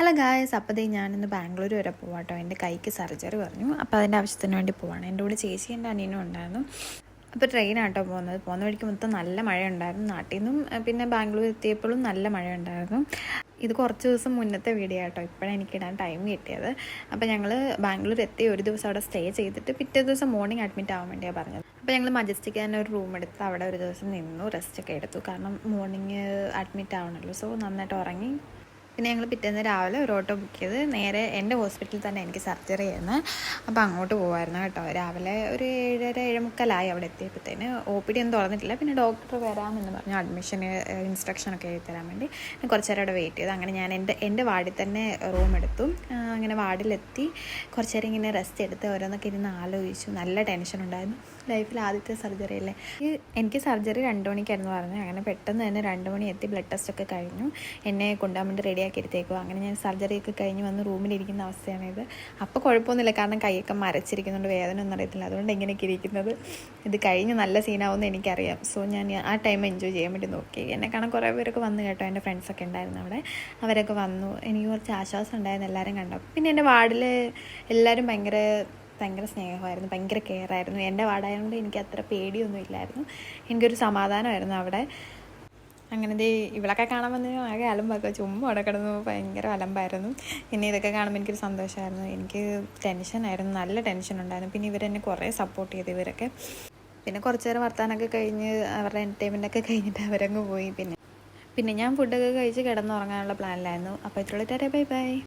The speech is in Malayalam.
ഹലോ ഗായ്സ്, അപ്പോൾ ഞാനിന്ന് ബാംഗ്ലൂർ വരെ പോവാട്ടോ. എൻ്റെ കൈക്ക് സർജറി പറഞ്ഞു. അപ്പോൾ അതിൻ്റെ ആവശ്യത്തിന് വേണ്ടി പോവാണ്. എൻ്റെ കൂടെ ചേച്ചി എൻ്റെ അനിയനും ഉണ്ടായിരുന്നു. അപ്പോൾ ട്രെയിനാട്ടോ പോകുന്ന വഴിക്ക് മൊത്തം നല്ല മഴ ഉണ്ടായിരുന്നു. നാട്ടിൽ നിന്നും പിന്നെ ബാംഗ്ലൂർ എത്തിയപ്പോഴും നല്ല മഴ ഉണ്ടായിരുന്നു. ഇത് കുറച്ച് ദിവസം മുന്നത്തെ വീഡിയോ ആട്ടോ, ഇപ്പോഴാണ് എനിക്കിടാൻ ടൈം കിട്ടിയത്. അപ്പോൾ ഞങ്ങൾ ബാംഗ്ലൂർ എത്തി ഒരു ദിവസം അവിടെ സ്റ്റേ ചെയ്തിട്ട് പിറ്റേ ദിവസം മോർണിംഗ് അഡ്മിറ്റ് ആവാൻ വേണ്ടിയാണ് പറഞ്ഞത്. അപ്പോൾ ഞങ്ങൾ മജസ്റ്റിക് തന്നെ ഒരു റൂം എടുത്ത് അവിടെ ഒരു ദിവസം നിന്നു, റെസ്റ്റൊക്കെ എടുത്തു. കാരണം മോർണിംഗ് അഡ്മിറ്റ് ആവണമല്ലോ. സോ നന്നായിട്ട് ഉറങ്ങി. പിന്നെ ഞങ്ങൾ പിറ്റേന്ന് രാവിലെ ഒരു ഓട്ടോ ബുക്ക് ചെയ്ത് നേരെ എൻ്റെ ഹോസ്പിറ്റലിൽ തന്നെ എനിക്ക് സർജറി ചെയ്യുന്നത്. അപ്പോൾ അങ്ങോട്ട് പോകുമായിരുന്നു കേട്ടോ. രാവിലെ ഒരു 7:30-7:45 അവിടെ എത്തിയപ്പോഴത്തേന് OPD ഒന്നും തുറന്നിട്ടില്ല. പിന്നെ ഡോക്ടർ വരാമെന്ന് പറഞ്ഞു അഡ്മിഷന് ഇൻസ്ട്രക്ഷനൊക്കെ എഴുതി തരാൻ വേണ്ടി. കുറച്ച് നേരം അവിടെ വെയിറ്റ് ചെയ്തു. അങ്ങനെ ഞാൻ എൻ്റെ വാർഡിൽ തന്നെ റൂം എടുത്തു. അങ്ങനെ വാർഡിലെത്തി കുറച്ച് നേരം ഇങ്ങനെ റെസ്റ്റ് എടുത്ത് ഓരോന്നൊക്കെ ഇരുന്ന് ആലോചിച്ചു. നല്ല ടെൻഷൻ ഉണ്ടായിരുന്നു. ലൈഫിൽ ആദ്യത്തെ സർജറി അല്ലേ. എനിക്ക് സർജറി 2 മണിക്കായിരുന്നു പറഞ്ഞത്. അങ്ങനെ പെട്ടെന്ന് തന്നെ 2 മണി എത്തി. ബ്ലഡ് ടെസ്റ്റൊക്കെ കഴിഞ്ഞു. എന്നെ കൊണ്ടുപോകാൻ വേണ്ടി റെഡിയാക്കി എടുത്തേക്കും. അങ്ങനെ ഞാൻ സർജറിയൊക്കെ കഴിഞ്ഞ് വന്ന് റൂമിലിരിക്കുന്ന അവസ്ഥയാണിത്. അപ്പോൾ കുഴപ്പമൊന്നുമില്ല, കാരണം കൈയൊക്കെ മരച്ചിരിക്കുന്നുണ്ട്, വേദന ഒന്നും അറിയത്തില്ല. അതുകൊണ്ട് ഇങ്ങനെയൊക്കെ ഇരിക്കുന്നത്. ഇത് കഴിഞ്ഞ് നല്ല സീനാവുമെന്ന് എനിക്കറിയാം. സോ ഞാൻ ആ ടൈം എൻജോയ് ചെയ്യാൻ വേണ്ടി നോക്കി. എന്നെ കാണാൻ കുറേ പേരൊക്കെ വന്നു കേട്ടോ. എൻ്റെ ഫ്രണ്ട്സൊക്കെ ഉണ്ടായിരുന്നു അവിടെ. അവരൊക്കെ വന്നു. എനിക്ക് കുറച്ച് ആശ്വാസം ഉണ്ടായിരുന്നു എല്ലാവരും കണ്ടപ്പോൾ. പിന്നെ എൻ്റെ വാർഡിൽ എല്ലാവരും ഭയങ്കര സ്നേഹമായിരുന്നു, ഭയങ്കര കെയർ ആയിരുന്നു. എൻ്റെ വാർഡായതുകൊണ്ട് എനിക്ക് അത്ര പേടിയൊന്നും ഇല്ലായിരുന്നു. എനിക്കൊരു സമാധാനമായിരുന്നു അവിടെ. അങ്ങനെ ഇവളൊക്കെ കാണാൻ വന്ന് ആകെ അലമ്പൊക്കെ ചുമ്മാ അവിടെ കിടന്നു ഭയങ്കര അലമ്പായിരുന്നു. പിന്നെ ഇതൊക്കെ കാണുമ്പോൾ എനിക്കൊരു സന്തോഷമായിരുന്നു. എനിക്ക് ടെൻഷനായിരുന്നു, നല്ല ടെൻഷൻ ഉണ്ടായിരുന്നു. പിന്നെ ഇവരെന്നെ കുറേ സപ്പോർട്ട് ചെയ്തു ഇവരൊക്കെ. പിന്നെ കുറച്ച് നേരം വർത്താനൊക്കെ കഴിഞ്ഞ് അവരുടെ എൻ്റർടൈൻമെൻറ്റൊക്കെ കഴിഞ്ഞിട്ട് അവരങ്ങ് പോയി. പിന്നെ ഞാൻ ഫുഡൊക്കെ കഴിച്ച് കിടന്നുറങ്ങാനുള്ള പ്ലാനിലായിരുന്നു. അപ്പോൾ ഇത്രയുള്ള ബൈ ബൈ.